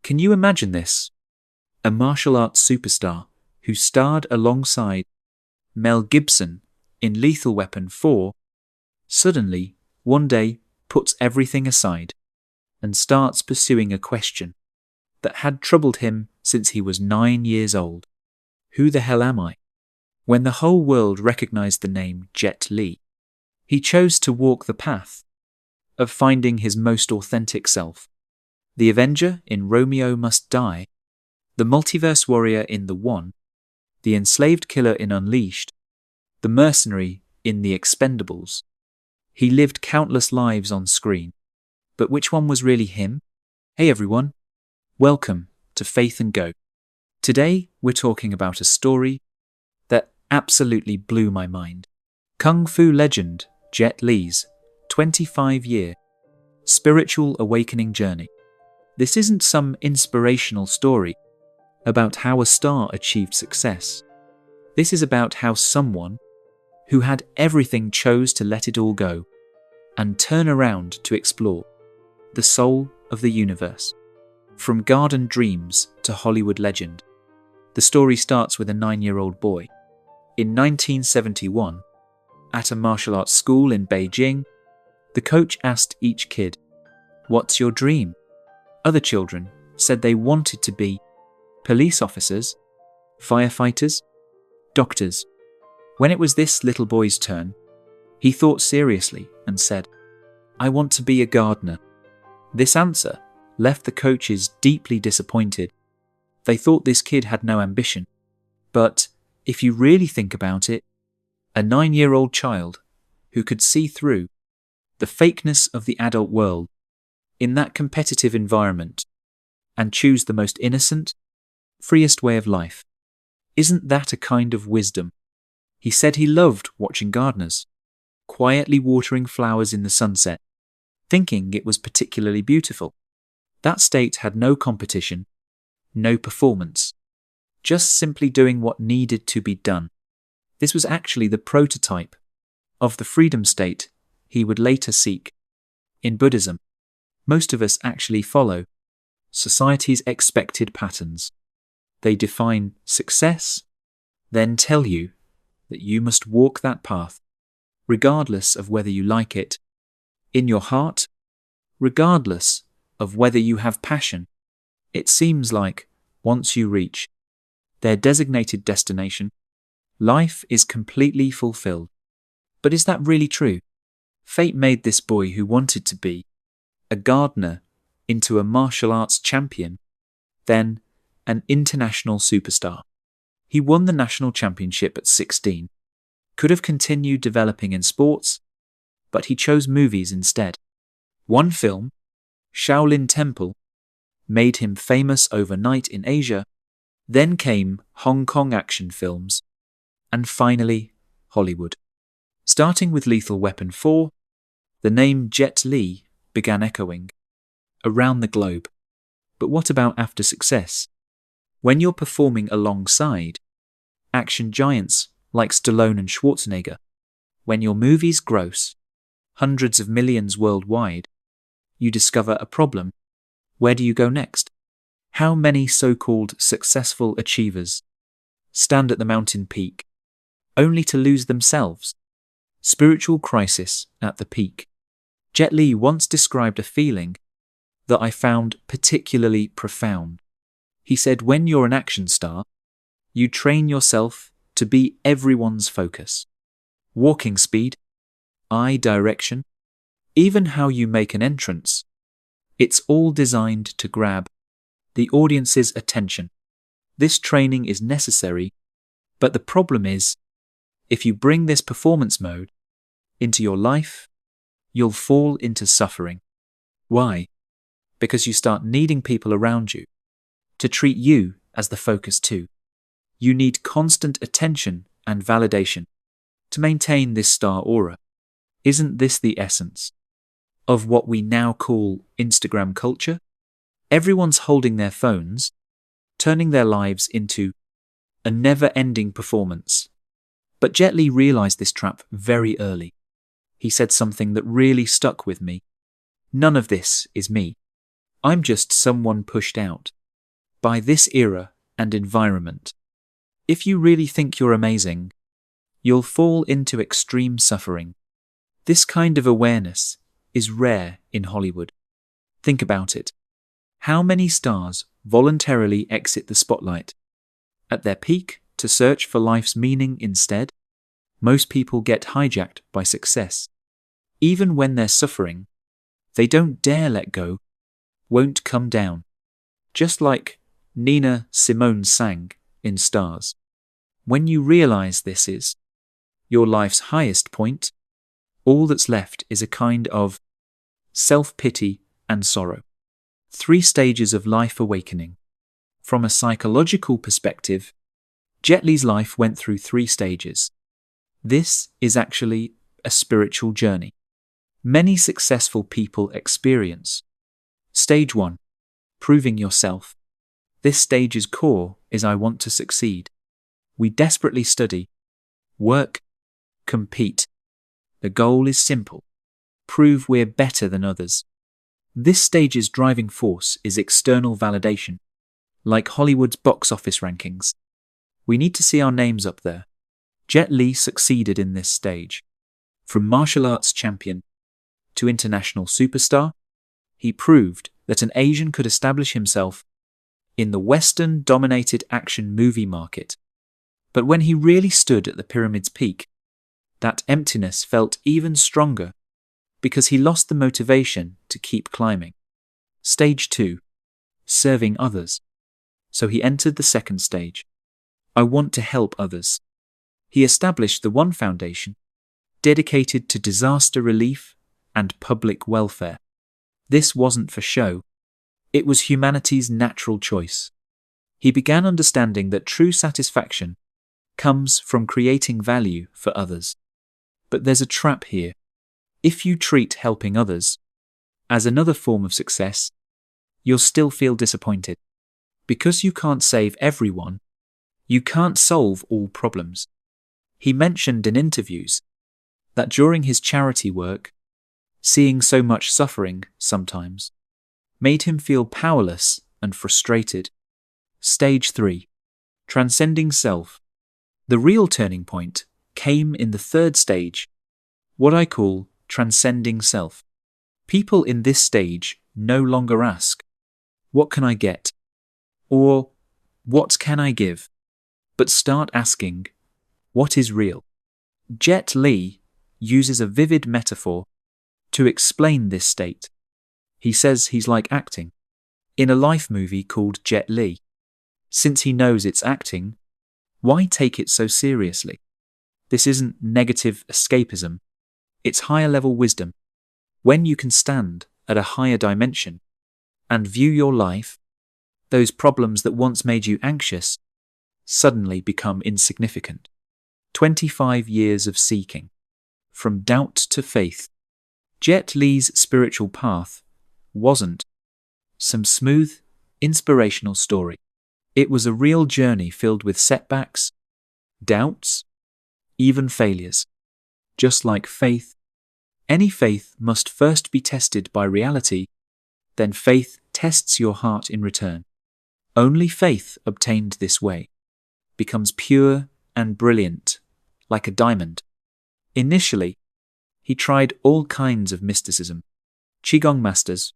Can you imagine this? A martial arts superstar who starred alongside Mel Gibson in Lethal Weapon 4 suddenly, one day, puts everything aside and starts pursuing a question that had troubled him since he was 9 years old. Who the hell am I? When the whole world recognized the name Jet Li, he chose to walk the path of finding his most authentic self. The Avenger in Romeo Must Die, the multiverse warrior in The One, the enslaved killer in Unleashed, the mercenary in The Expendables. He lived countless lives on screen, but which one was really him? Hey everyone, welcome to Faith and Go. Today we're talking about a story that absolutely blew my mind. Kung Fu legend Jet Li's 25-year spiritual awakening journey. This isn't some inspirational story about how a star achieved success. This is about how someone who had everything chose to let it all go and turn around to explore the soul of the universe. From garden dreams to Hollywood legend, the story starts with a 9-year-old boy. In 1971, at a martial arts school in Beijing, the coach asked each kid, "What's your dream?" Other children said they wanted to be police officers, firefighters, doctors. When it was this little boy's turn, he thought seriously and said, "I want to be a gardener." This answer left the coaches deeply disappointed. They thought this kid had no ambition. But if you really think about it, a 9-year-old child who could see through the fakeness of the adult world in that competitive environment and choose the most innocent, freest way of life. Isn't that a kind of wisdom? He said he loved watching gardeners, quietly watering flowers in the sunset, thinking it was particularly beautiful. That state had no competition, no performance, just simply doing what needed to be done. This was actually the prototype of the freedom state he would later seek. In Buddhism, most of us actually follow society's expected patterns. They define success, then tell you that you must walk that path, regardless of whether you like it, in your heart, regardless of whether you have passion. It seems like once you reach their designated destination, life is completely fulfilled. But is that really true? Fate made this boy who wanted to be a gardener into a martial arts champion, then an international superstar. He won the national championship at 16, could have continued developing in sports, but he chose movies instead. One film, Shaolin Temple, made him famous overnight in Asia, then came Hong Kong action films, and finally Hollywood. Starting with Lethal Weapon 4, the name Jet Li began echoing around the globe. But what about after success? When you're performing alongside action giants like Stallone and Schwarzenegger, when your movies gross hundreds of millions worldwide, you discover a problem. Where do you go next? How many so-called successful achievers stand at the mountain peak only to lose themselves? Spiritual crisis at the peak. Jet Li once described a feeling that I found particularly profound. He said, when you're an action star, you train yourself to be everyone's focus. Walking speed, eye direction, even how you make an entrance. It's all designed to grab the audience's attention. This training is necessary, but the problem is, if you bring this performance mode into your life, you'll fall into suffering. Why? Because you start needing people around you to treat you as the focus too. You need constant attention and validation to maintain this star aura. Isn't this the essence of what we now call Instagram culture? Everyone's holding their phones, turning their lives into a never-ending performance. But Jet Li realized this trap very early. He said something that really stuck with me. None of this is me. I'm just someone pushed out by this era and environment. If you really think you're amazing, you'll fall into extreme suffering. This kind of awareness is rare in Hollywood. Think about it. How many stars voluntarily exit the spotlight at their peak to search for life's meaning instead? Most people get hijacked by success. Even when they're suffering, they don't dare let go, won't come down. Just like Nina Simone sang in Stars. When you realize this is your life's highest point, all that's left is a kind of self-pity and sorrow. 3 stages of life awakening. From a psychological perspective, Jet Li's life went through 3 stages. This is actually a spiritual journey. Many successful people experience. Stage 1. Proving yourself. This stage's core is I want to succeed. We desperately study, work, compete. The goal is simple. Prove we're better than others. This stage's driving force is external validation, like Hollywood's box office rankings. We need to see our names up there. Jet Li succeeded in this stage. From martial arts champion to international superstar, he proved that an Asian could establish himself in the Western-dominated action movie market. But when he really stood at the pyramid's peak, that emptiness felt even stronger because he lost the motivation to keep climbing. Stage 2. Serving others. So he entered the second stage. I want to help others. He established the One Foundation, dedicated to disaster relief and public welfare. This wasn't for show. It was humanity's natural choice. He began understanding that true satisfaction comes from creating value for others. But there's a trap here. If you treat helping others as another form of success, you'll still feel disappointed. Because you can't save everyone, you can't solve all problems. He mentioned in interviews that during his charity work, seeing so much suffering sometimes made him feel powerless and frustrated. Stage 3. Transcending Self. The real turning point came in the third stage, what I call Transcending Self. People in this stage no longer ask, what can I get? Or what can I give? But start asking, what is real? Jet Li uses a vivid metaphor to explain this state. He says he's like acting in a life movie called Jet Li. Since he knows it's acting, why take it so seriously? This isn't negative escapism. It's higher level wisdom. When you can stand at a higher dimension and view your life, those problems that once made you anxious suddenly become insignificant. 25 years of seeking. From doubt to faith. Jet Li's spiritual path wasn't some smooth, inspirational story. It was a real journey filled with setbacks, doubts, even failures. Just like faith, any faith must first be tested by reality, then faith tests your heart in return. Only faith obtained this way becomes pure and brilliant, like a diamond. Initially, he tried all kinds of mysticism, Qigong masters,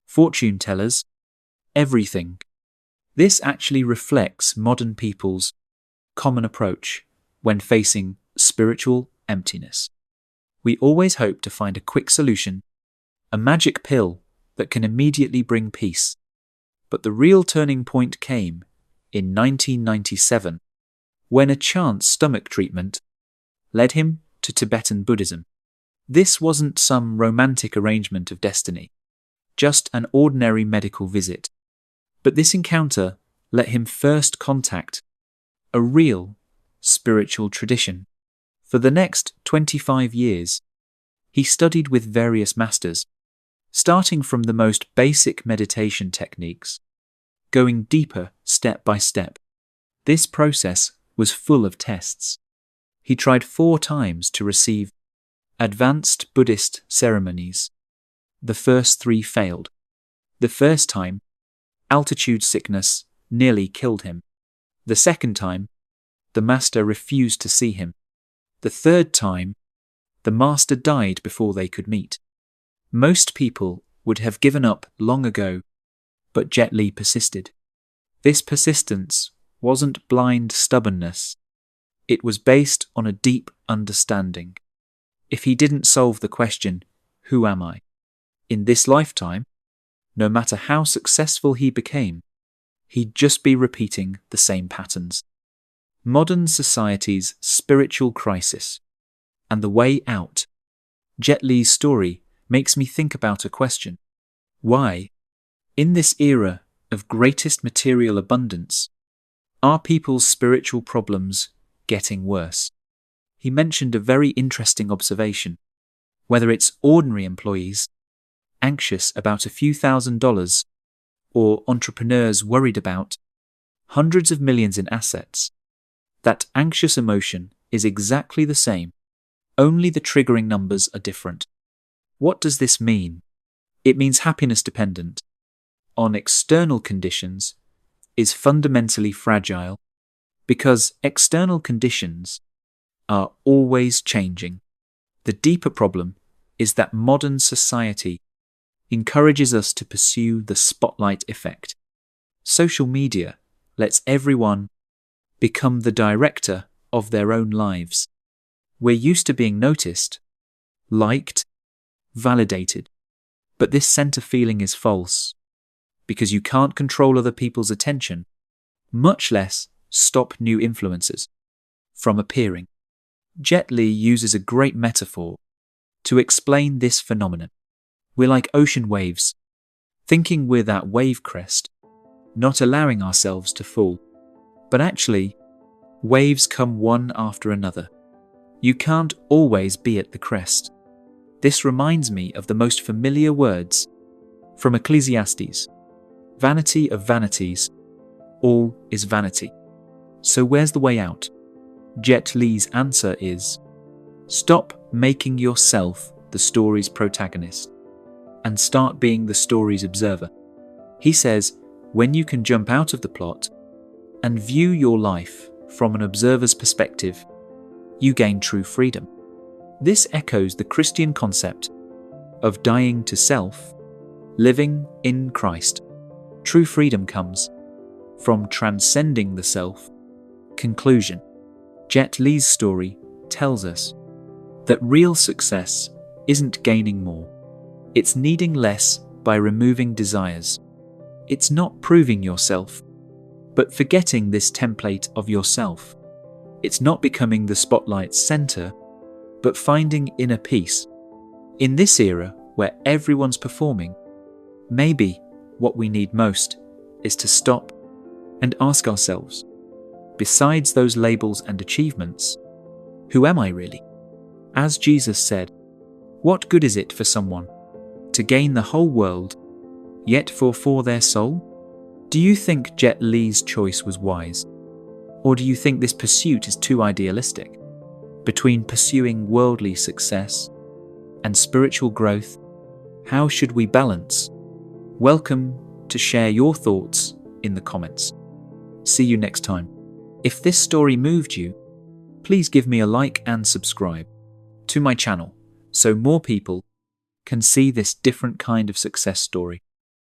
fortune tellers, everything. This actually reflects modern people's common approach when facing spiritual emptiness. We always hope to find a quick solution, a magic pill that can immediately bring peace. But the real turning point came in 1997, when a chance stomach treatment led him to Tibetan Buddhism. This wasn't some romantic arrangement of destiny, just an ordinary medical visit. But this encounter let him first contact a real spiritual tradition. For the next 25 years, he studied with various masters, starting from the most basic meditation techniques, going deeper step by step. This process was full of tests. He tried 4 times to receive advanced Buddhist ceremonies. The first 3 failed. The first time, altitude sickness nearly killed him. The second time, the master refused to see him. The third time, the master died before they could meet. Most people would have given up long ago, but Jet Li persisted. This persistence wasn't blind stubbornness. It was based on a deep understanding. If he didn't solve the question, who am I? In this lifetime, no matter how successful he became, he'd just be repeating the same patterns. Modern society's spiritual crisis and the way out. Jet Li's story makes me think about a question. Why, in this era of greatest material abundance, are people's spiritual problems getting worse? He mentioned a very interesting observation. Whether it's ordinary employees, anxious about a few $1,000s, or entrepreneurs worried about hundreds of millions in assets, that anxious emotion is exactly the same, only the triggering numbers are different. What does this mean? It means happiness dependent on external conditions is fundamentally fragile because external conditions are always changing. The deeper problem is that modern society encourages us to pursue the spotlight effect. Social media lets everyone become the director of their own lives. We're used to being noticed, liked, validated. But this center feeling is false, because you can't control other people's attention, much less stop new influences from appearing. Jet Li uses a great metaphor to explain this phenomenon. We're like ocean waves, thinking we're that wave crest, not allowing ourselves to fall. But actually, waves come one after another. You can't always be at the crest. This reminds me of the most familiar words from Ecclesiastes. Vanity of vanities, all is vanity. So where's the way out? Jet Li's answer is, stop making yourself the story's protagonist and start being the story's observer. He says, when you can jump out of the plot and view your life from an observer's perspective, you gain true freedom. This echoes the Christian concept of dying to self, living in Christ. True freedom comes from transcending the self. Conclusion. Jet Li's story tells us that real success isn't gaining more. It's needing less by removing desires. It's not proving yourself, but forgetting this template of yourself. It's not becoming the spotlight's center, but finding inner peace. In this era where everyone's performing, maybe what we need most is to stop and ask ourselves, besides those labels and achievements, who am I really? As Jesus said, what good is it for someone to gain the whole world, yet forfeit their soul? Do you think Jet Li's choice was wise? Or do you think this pursuit is too idealistic? Between pursuing worldly success and spiritual growth, how should we balance? Welcome to share your thoughts in the comments. See you next time. If this story moved you, please give me a like and subscribe to my channel so more people can see this different kind of success story.